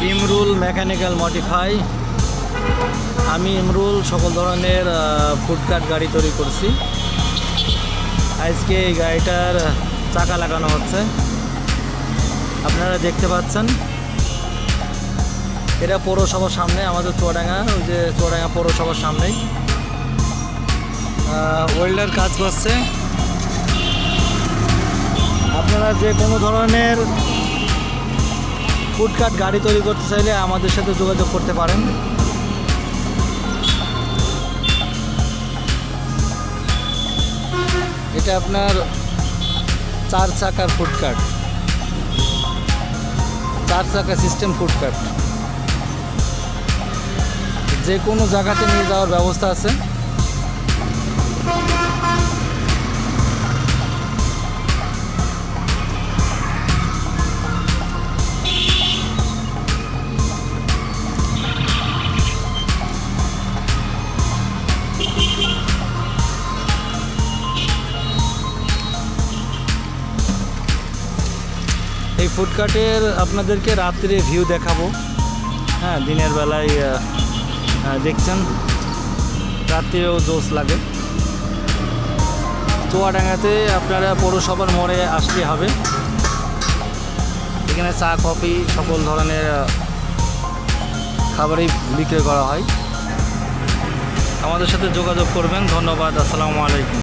Imrul mechanical modify. আমি ইমরুল সকল ধরনের ফুডকার্ট গাড়ি তৈরি করছি। আজকে এই গাড়িটার চাকা লাগানো হচ্ছে, আপনারা দেখতে পাচ্ছেন। এটা পৌরসভার সামনে, আমাদের চুয়াডাঙ্গা, ওই যে চুয়াডাঙ্গা পৌরসভার সামনেই ওয়েল্ডার কাজ করছে। আপনারা যে কোনো ধরনের ফুডকার্ট গাড়ি তৈরি করতে চাইলে আমাদের সাথে যোগাযোগ করতে পারেন। এটা আপনার 4 চাকার ফুডকার্ট, 4 চাকা সিস্টেম ফুডকার্ট। যে কোনো জায়গাতে নিয়ে যাওয়ার ব্যবস্থা আছে। এই ফুডকার্টের আপনাদেরকে রাত্রে ভিউ দেখাবো। হ্যাঁ, দিনের বেলায় দেখছেন, রাত্রেও জোস লাগে। চুয়াডাঙ্গাতে আপনারা পৌরসভার মোড়ে আসতে হবে। এখানে চা, কফি, সকল ধরনের খাবারই বিক্রি করা হয়। আমাদের সাথে যোগাযোগ করবেন। ধন্যবাদ। আসসালামু আলাইকুম।